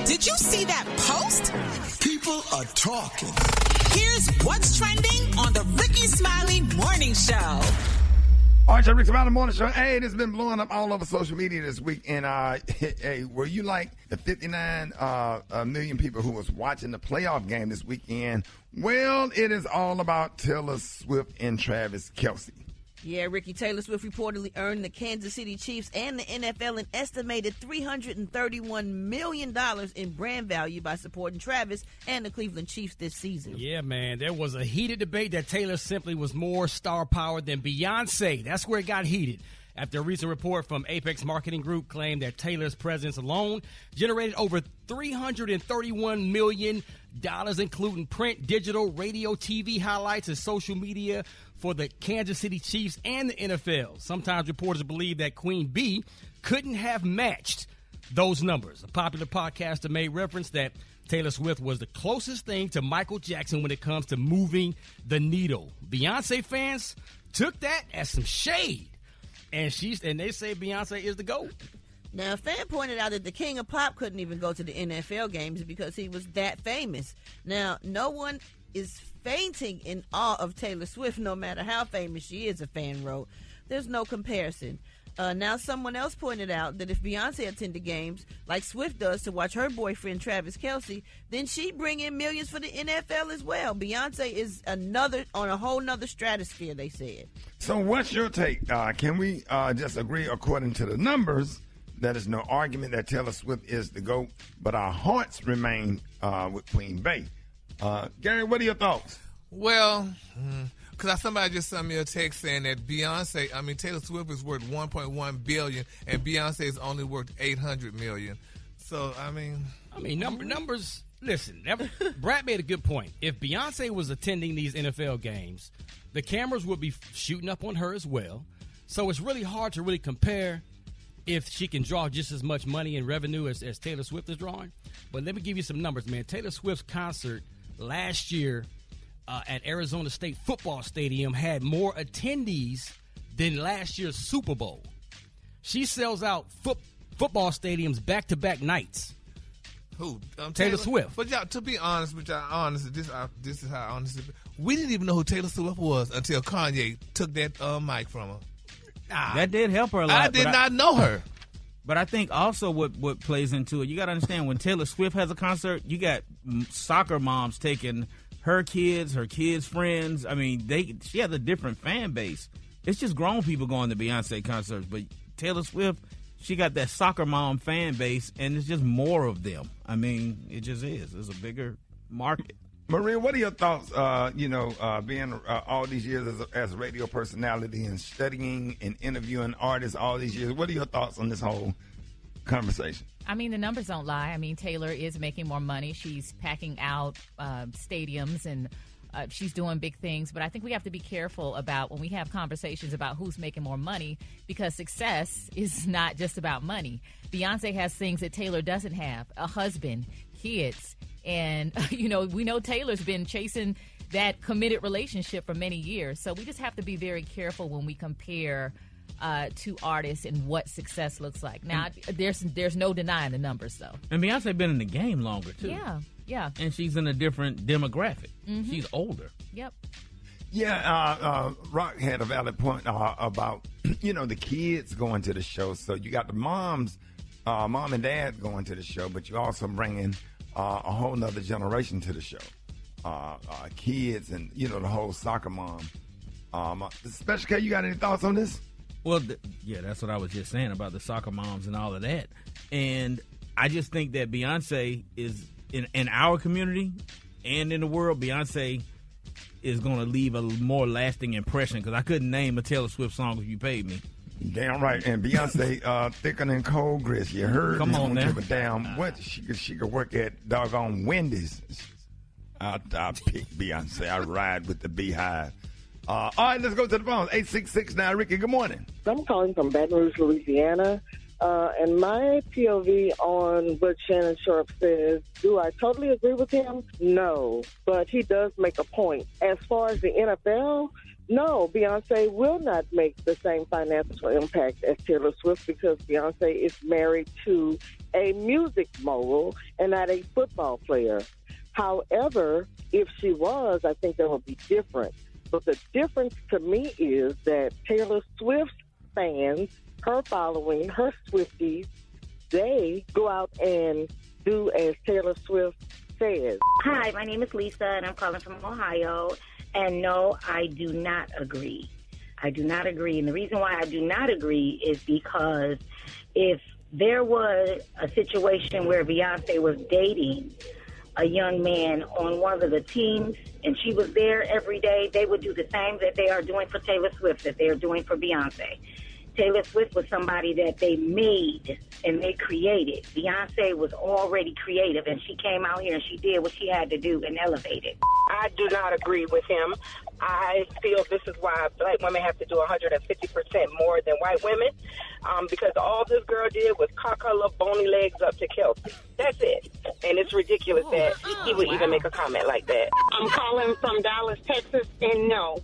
Did you see that post? People are talking. Here's what's trending on the Rickey Smiley Morning Show. All right, Rickey Smiley Morning Show. Hey, this has been blowing up all over social media this week. And hey, were you like the 59 million people who was watching the playoff game this weekend? Well, it is all about Taylor Swift and Travis Kelce. Yeah, Ricky, Taylor Swift reportedly earned the Kansas City Chiefs and the NFL an estimated $331 million in brand value by supporting Travis and the Cleveland Chiefs this season. Yeah, man, there was a heated debate that Taylor simply was more star power than Beyonce. That's where it got heated. After a recent report from Apex Marketing Group claimed that Taylor's presence alone generated over $331 million, including print, digital, radio, TV highlights, and social media for the Kansas City Chiefs and the NFL. Sometimes reporters believe that Queen Bee couldn't have matched those numbers. A popular podcaster made reference that Taylor Swift was the closest thing to Michael Jackson when it comes to moving the needle. Beyonce fans took that as some shade, and they say Beyonce is the GOAT. Now, a fan pointed out that the King of Pop couldn't even go to the NFL games because he was that famous. Now, no one is fainting in awe of Taylor Swift, no matter how famous she is, a fan wrote. There's no comparison. Now, someone else pointed out that if Beyonce attended games like Swift does to watch her boyfriend Travis Kelce, then she'd bring in millions for the NFL as well. Beyonce is on a whole nother stratosphere, they said. So what's your take? Can we just agree according to the numbers that there's no argument that Taylor Swift is the GOAT, but our hearts remain with Queen Bey? Gary, what are your thoughts? Well, because somebody just sent me a text saying that Taylor Swift is worth $1.1 billion and Beyonce is only worth $800 million. So, numbers. Listen, Brad made a good point. If Beyonce was attending these NFL games, the cameras would be shooting up on her as well. So it's really hard to really compare if she can draw just as much money and revenue as Taylor Swift is drawing. But let me give you some numbers, man. Taylor Swift's concert last year at Arizona State Football Stadium had more attendees than last year's Super Bowl. She sells out football stadiums back-to-back nights. Who? Taylor Swift. But y'all, to be honest with y'all, this is how honest it is. We didn't even know who Taylor Swift was until Kanye took that mic from her. That did help her a lot. I did not know her. But I think also what plays into it, you got to understand, when Taylor Swift has a concert, you got soccer moms taking her kids' friends. I mean, she has a different fan base. It's just grown people going to Beyonce concerts. But Taylor Swift, she got that soccer mom fan base, and it's just more of them. I mean, it just is. It's a bigger market. Maria, what are your thoughts, being all these years as a radio personality and studying and interviewing artists all these years? What are your thoughts on this whole conversation? I mean, the numbers don't lie. I mean, Taylor is making more money. She's packing out stadiums and she's doing big things. But I think we have to be careful about when we have conversations about who's making more money, because success is not just about money. Beyonce has things that Taylor doesn't have: a husband, kids. And, we know Taylor's been chasing that committed relationship for many years. So we just have to be very careful when we compare to artists and what success looks like. Now, there's no denying the numbers, though. And Beyonce been in the game longer, too. Yeah. And she's in a different demographic. Mm-hmm. She's older. Yep. Yeah, Rock had a valid point about, the kids going to the show. So you got the mom and dad going to the show, but you also bring in a whole nother generation to the show. Kids and, the whole soccer mom. Special K, you got any thoughts on this? Well, that's what I was just saying about the soccer moms and all of that. And I just think that Beyonce is, in our community and in the world, Beyonce is going to leave a more lasting impression, because I couldn't name a Taylor Swift song if you paid me. Damn right. And Beyonce thicker than cold grits. You heard? Come on now. Give a damn what? She could work at doggone Wendy's. I'll pick Beyonce. I ride with the Beehive. All right, let's go to the phone. 866 now. Ricky, good morning. I'm calling from Baton Rouge, Louisiana. And my POV on what Shannon Sharp says, do I totally agree with him? No. But he does make a point. As far as the NFL, No, Beyonce will not make the same financial impact as Taylor Swift because Beyonce is married to a music mogul and not a football player. However, if she was, I think that would be different. But the difference to me is that Taylor Swift's fans, her following, her Swifties, they go out and do as Taylor Swift says. Hi, my name is Lisa, and I'm calling from Ohio. And no, I do not agree. I do not agree. And the reason why I do not agree is because if there was a situation where Beyonce was dating a young man on one of the teams and she was there every day, they would do the same that they are doing for Taylor Swift, that they are doing for Beyonce. Taylor Swift was somebody that they made and they created. Beyonce was already creative, and she came out here and she did what she had to do and elevated. I do not agree with him. I feel this is why black women have to do 150% more than white women, because all this girl did was cock her little bony legs up to Kelsey. That's it. And it's ridiculous that he would even make a comment like that. I'm calling from Dallas, Texas, and no.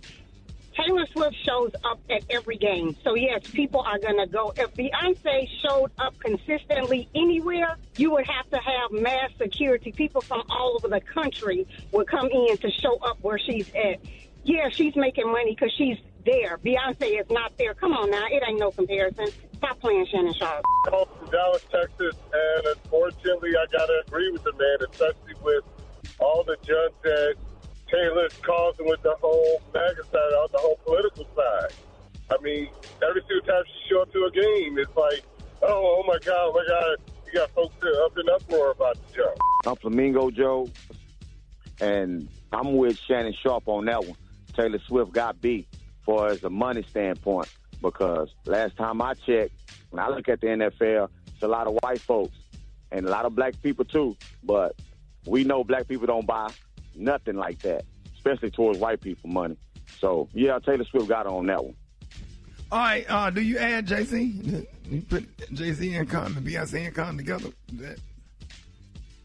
Taylor Swift shows up at every game. So, yes, people are going to go. If Beyonce showed up consistently anywhere, you would have to have mass security. People from all over the country would come in to show up where she's at. Yeah, she's making money because she's there. Beyonce is not there. Come on now. It ain't no comparison. Stop playing Shannon Sharp. I'm from Dallas, Texas, and unfortunately, I got to agree with the man, especially with all the junk that Taylor's causing with the whole MAGA side, the whole political side. I mean, every single time she shows up to a game, it's like, oh my God, you got folks up in uproar about the joke. I'm Flamingo Joe, and I'm with Shannon Sharp on that one. Taylor Swift got beat for as a money standpoint because last time I checked, when I look at the NFL, it's a lot of white folks and a lot of black people too, but we know black people don't buy nothing like that, especially towards white people money. So, yeah, Taylor Swift got on that one. All right, do you add Jay-Z? You put Jay-Z and Con and Beyonce and Con together?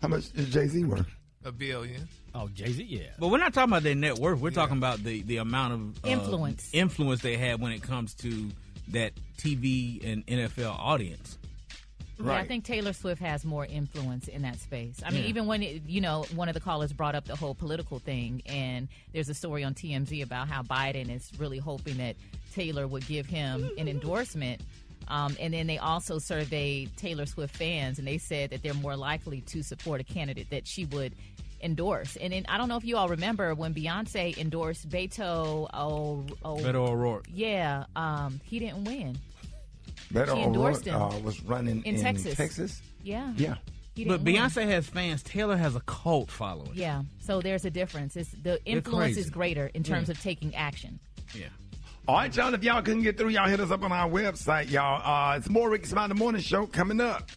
How much is Jay-Z worth? $1 billion. Oh, Jay-Z, yeah. But we're not talking about their net worth. We're talking about the amount of influence they have when it comes to that TV and NFL audience. Yeah, I think Taylor Swift has more influence in that space. I mean, even when, one of the callers brought up the whole political thing, and there's a story on TMZ about how Biden is really hoping that Taylor would give him an endorsement. And then they also surveyed Taylor Swift fans, and they said that they're more likely to support a candidate that she would endorse. And then I don't know if you all remember when Beyonce endorsed Beto O'Rourke. Yeah, he didn't win. Beto O'Rourke was running in Texas. Yeah. But Beyonce has fans. Taylor has a cult following. Yeah. So there's a difference. The influence is greater in terms of taking action. Yeah. All right, y'all. If y'all couldn't get through, y'all hit us up on our website, y'all. It's more Rickey Smiley Morning Show coming up.